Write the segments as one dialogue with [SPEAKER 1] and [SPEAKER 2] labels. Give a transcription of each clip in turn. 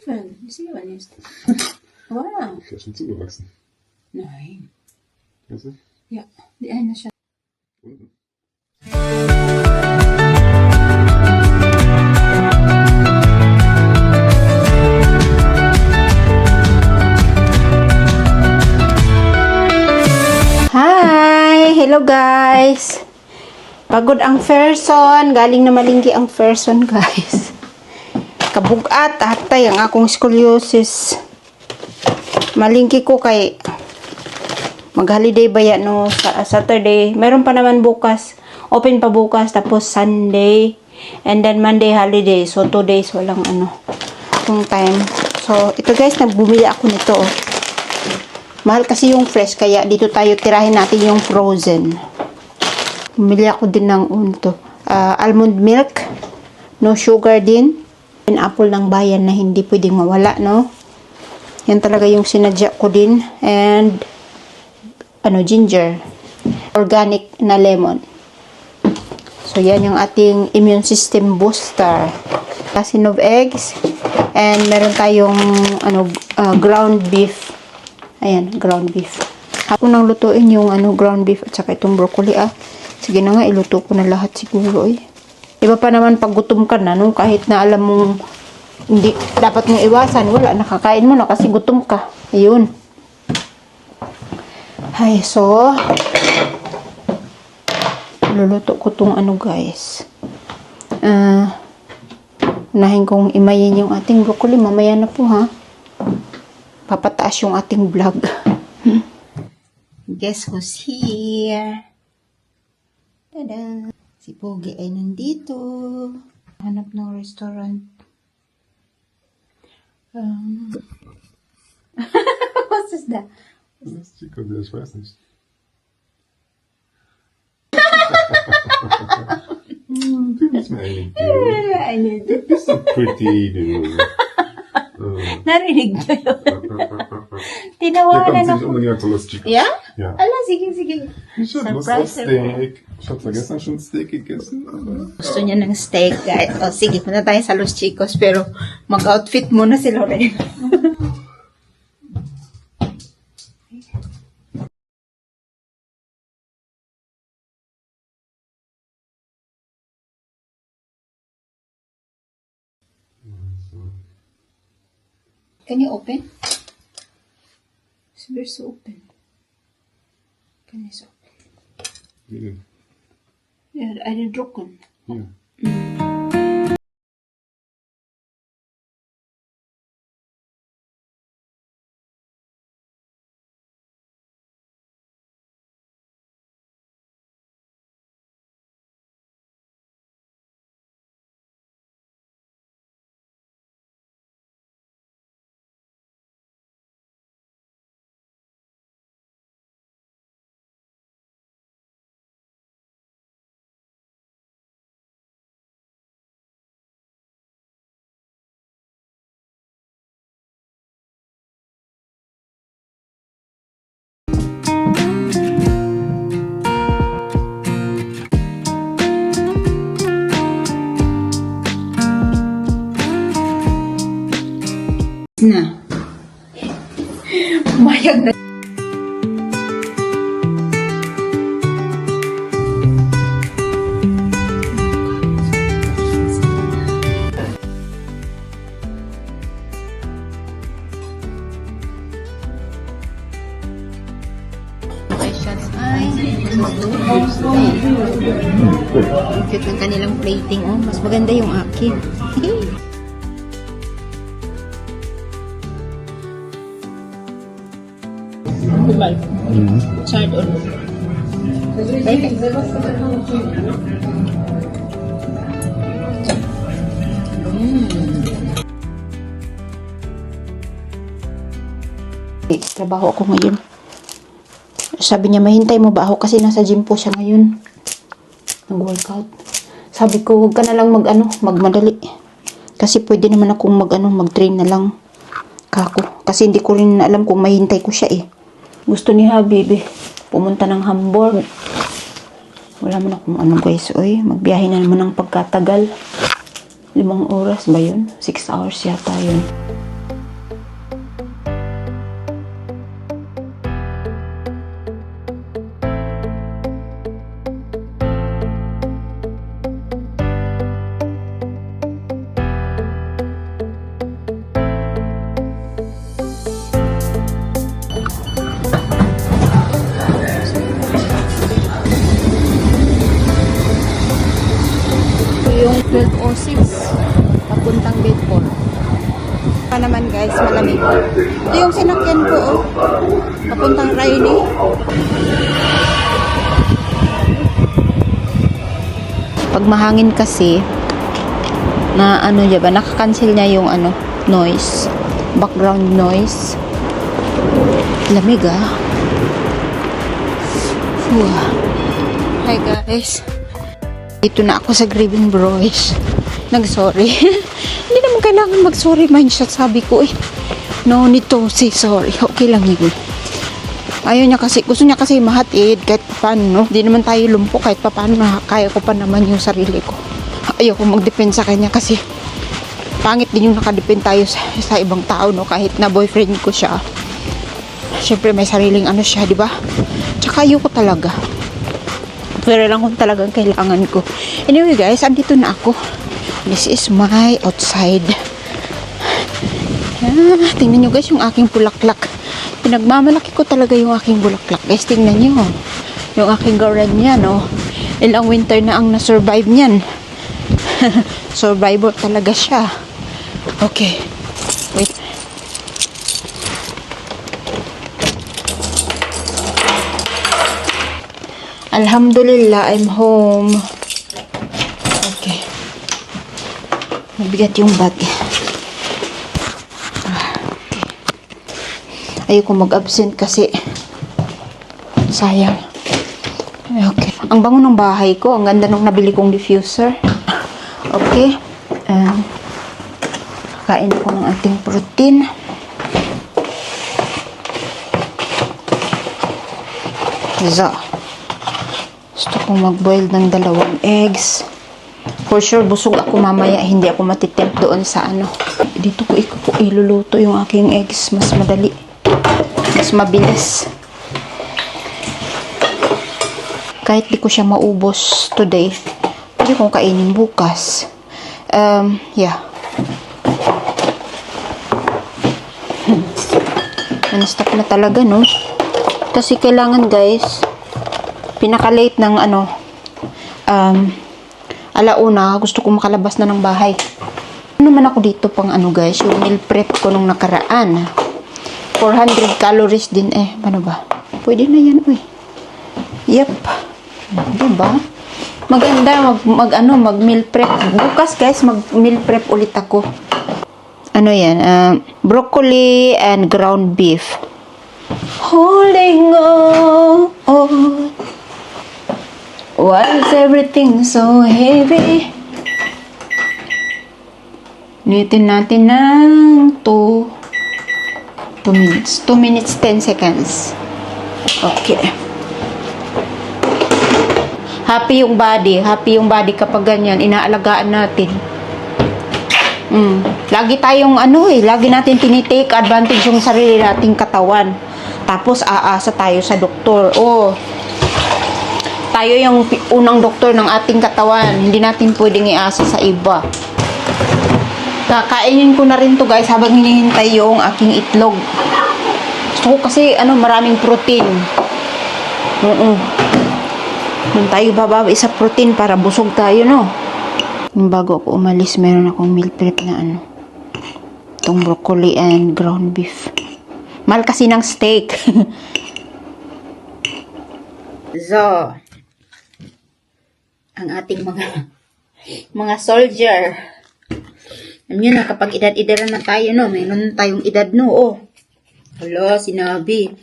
[SPEAKER 1] offen. Ich sehe aber nicht. Wow.
[SPEAKER 2] Ich wäre schon zugewachsen.
[SPEAKER 1] Nein.
[SPEAKER 2] Weißt du?
[SPEAKER 1] Ja, die eine schon.
[SPEAKER 2] Unten.
[SPEAKER 1] Hi! Hello guys! Pagod ang person. Galing na malingki ang person guys. Kabugat. Hatay ang akong scoliosis. Malingki ko kay mag-holiday ba yan no? Saturday. Meron pa naman bukas. Open pa bukas. Tapos Sunday. And then Monday holiday. So 2 days walang kung time. So ito guys, nagbumili ako nito. Oh. Mahal kasi yung fresh, kaya dito tayo tirahin natin yung frozen. Bumili ako din ng almond milk, no sugar din. Apple ng bayan na hindi pwedeng mawala, no? Yan talaga yung sinadya ko din. And, ginger. Organic na lemon. So, yan yung ating immune system booster. Dozen of eggs. And, meron tayong, ground beef. Ayan, ground beef. Ako nang lutuin yung ground beef at saka itong broccoli Sige na nga, iluto ko na lahat siguro Iba pa naman pag gutom ka na, no? Kahit na alam mong hindi dapat mong iwasan, wala, nakakain mo na kasi gutom ka. Ayun. Ay, so luluto ko tong guys. Unahin kong imayin yung ating broccoli. Mamaya na po, ha? Papataas yung ating vlog. Guess who's here? Tada! Si Pogi ay nandito. Hanap ng restaurant. Was ist da?
[SPEAKER 2] Das ist Chico, ich weiß nicht. Du bist mir eigentlich. Du bist so pretty, du.
[SPEAKER 1] Narinig nyo yun.
[SPEAKER 2] Hier
[SPEAKER 1] Tinawanan
[SPEAKER 2] kommt
[SPEAKER 1] ako.
[SPEAKER 2] sich unbedingt so lustig.
[SPEAKER 1] Ja?
[SPEAKER 2] Ja.
[SPEAKER 1] Ala, sige, sige.
[SPEAKER 2] Ich hab Lust auf Steak. Ich hab zwar gestern schon Steak gegessen, aber...
[SPEAKER 1] Gusto niya ng steak, guys. O, sige, punta tayo sa Los Chicos. Pero, mag-outfit muna si Lorraine. Can you open? Where's the open? Can you open?
[SPEAKER 2] Wie denn?
[SPEAKER 1] Ja, eine drucken.
[SPEAKER 2] Hier. Na. Mayag na. Cute ng kanilang plating. Oh, mas maganda yung akin. Charred on. Perfect. Trabaho ako ngayon. Sabi niya, mahintay mo ba ako kasi nasa gym po siya ngayon. Nag-workout. Sabi ko, huwag ka na lang magmadali. Kasi pwede naman akong mag-train na lang. Kako. Kasi hindi ko rin alam kung mahintay ko siya Gusto ni Habibi pumunta ng Hamburg. Wala man akong guys. Magbiyahe na naman ng pagkatagal. 5 oras ba yun? 6 hours yata yun.
[SPEAKER 1] ka naman guys, malamig. Ito yung sinakyan ko, oh. Papuntang Riley. Pag mahangin kasi, na ano diba, nakakancel niya yung ano, noise. Background noise. Lamig ah. Hi guys. Dito na ako sa Grieving Bros. Nag-sorry. Hindi naman kailangan mag-sorry mindset, sabi ko eh. No need to say sorry. Okay lang yun. Ayaw niya kasi, gusto niya kasi mahatid kahit paano, no? Hindi naman tayo lumpo kahit paano, kaya ko pa naman yung sarili ko. Ayaw ko mag-depend sa kanya kasi pangit din yung nakadepend tayo sa ibang tao, no? Kahit na boyfriend ko siya. Siyempre may sariling ano siya, di ba? Tsaka ayaw ko talaga. Pero lang kung talagang kailangan ko. Anyway guys, andito na ako. This is my outside. Tingnan nyo guys yung aking bulaklak. Pinagmamalaki ko talaga yung aking bulaklak. Guys, tingnan nyo. Yung aking garden niya, no? Ilang winter na ang na-survive niyan. Survivor talaga siya. Okay. Wait. Alhamdulillah, I'm home. Okay. Mabigat yung bag. Ayoko mag-absent kasi sayang. Okay. Ang bango ng bahay ko. Ang ganda nung nabili kong diffuser. Okay. Kain ko ng ating protein. So, gusto kong mag-boil ng 2 eggs. For sure, busog ako mamaya. Hindi ako matitempt doon sa ano. Dito ko iluluto yung aking eggs. Mas madali. Mas mabilis. Kahit di ko siya maubos today, pwede kong kainin bukas. Yeah. Non-stop na talaga, no? Kasi kailangan, guys, pinaka-late ng ano, alauna, gusto kong makalabas na ng bahay. Ano naman ako dito pang ano, guys, yung meal prep ko nung nakaraan. 400 calories din eh. Paano ba? Pwede na yan, uy. Yep. Diba? Maganda mag meal prep. Bukas, guys, mag meal prep ulit ako. Ano yan? Broccoli and ground beef. Holding on. Why is everything so heavy? Nitin natin ng 2 minutes. 2 minutes, 10 seconds. Okay. Happy yung body. Happy yung body kapag ganyan. Inaalagaan natin. Lagi tayong lagi natin tinitake advantage yung sarili nating katawan. Tapos aasa tayo sa doktor. Oh. Tayo yung unang doktor ng ating katawan. Hindi natin pwedeng iasa sa iba. Kakainin ko na rin to guys habang hinihintay yung aking itlog. Gusto ko kasi maraming protein. Doon tayo babawi sa protein para busog tayo, no? Bago ako umalis, meron akong meal prep na itong broccoli and ground beef. Mahal kasi ng steak. So, ang ating mga soldier. Alam nyo na, kapag edad-edaran na tayo, no? Mayroon tayong edad, no? Oh. Hala, sinabi.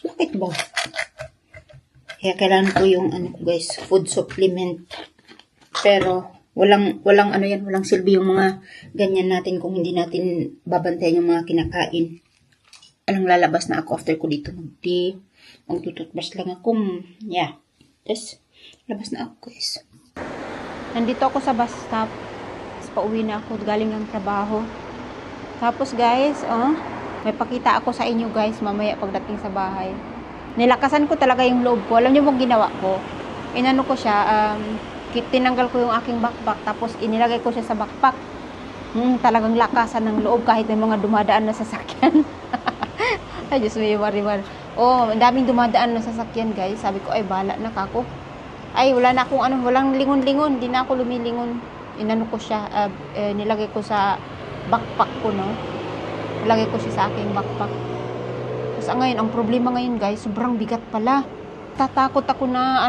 [SPEAKER 1] Bakit ba? Kaya kailangan ko yung, guys, food supplement. Pero, walang silbi yung mga ganyan natin kung hindi natin babantayan yung mga kinakain. Alang lalabas na ako after ko dito mag-tea. Magtututbrush lang ako. Yeah. Tapos, labas na ako, guys. Nandito ako sa bus stop. Pauwi na ako galing ng trabaho. Tapos guys, may pakita ako sa inyo guys mamaya pagdating sa bahay. Nilakasan ko talaga yung loob ko. Alam niyo mong ginawa ko? Inano ko siya, tinanggal ko yung aking backpack tapos inilagay ko siya sa backpack. Talagang lakasan ng loob kahit may mga dumadaan na sasakyan. Ay, Diyos may wari-wari. Oh, daming dumadaan na sasakyan guys. Sabi ko, ay bala na kako. Ay, wala na akong walang lingon-lingon. Hindi na ako lumilingon. Inano ko siya, nilagay ko sa backpack ko, no? Lagay ko siya sa aking backpack. Tapos ngayon, ang problema ngayon guys, sobrang bigat pala. Tatakot ako na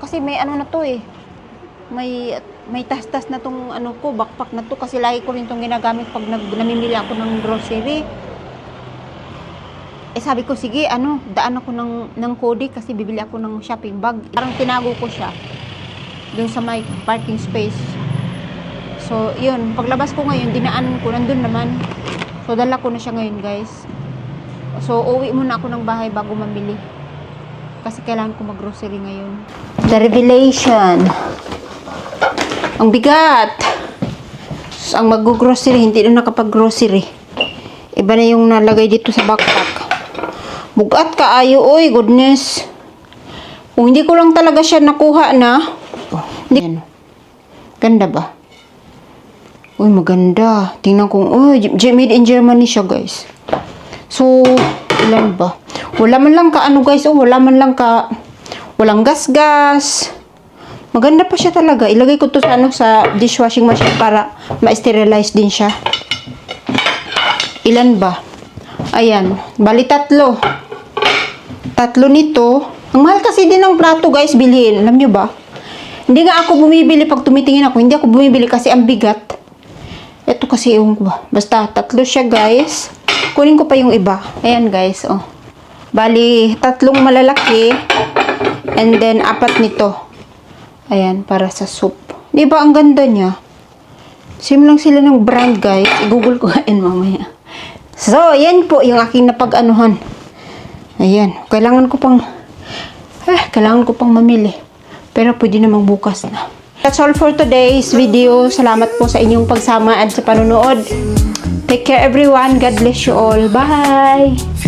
[SPEAKER 1] kasi may na to eh. May tas-tas na tong ko, backpack na to kasi lagi ko rin tong ginagamit pag namimili ako ng grocery. Sabi ko, sige, daan ako ng Kodi kasi bibili ako ng shopping bag. Parang tinago ko siya doon sa my parking space. So, yun. Paglabas ko ngayon, dinaan ko, nandun naman. So, dala ko na siya ngayon, guys. So, uwi muna ako ng bahay bago mamili. Kasi kailangan ko mag-grocery ngayon. The revelation. Ang bigat. So, ang mag-grocery, hindi na nakapag-grocery. Iba na yung nalagay dito sa backpack. Bugat kaayo, oy, goodness. Kung hindi ko lang talaga siya nakuha na. Hindi. Ganda ba? Uy, maganda. Tingnan kong, made in Germany siya, guys. So, ilan ba? Wala man lang guys, walang gas-gas. Maganda pa siya talaga. Ilagay ko to sa dishwashing machine para ma-sterilize din siya. Ilan ba? Ayan, bali 3. 3 nito. Ang mahal kasi din ng plato, guys, bilhin. Alam nyo ba? Hindi nga ako bumibili pag tumitingin ako. Hindi ako bumibili kasi ang bigat. Ito kasi yung basta 3 siya, guys. Kunin ko pa yung iba. Ayan, guys, Bali, 3 malalaki. And then, 4 nito. Ayan, para sa soup. Di ba ang ganda niya? Same lang sila ng brand, guys. I-google ko yan mamaya. So, yan po yung aking napag-anuhan. Ayan. Kailangan ko pang mamili. Pero pwede namang bukas na. That's all for today's video. Salamat po sa inyong pagsama at sa panonood. Take care everyone. God bless you all. Bye!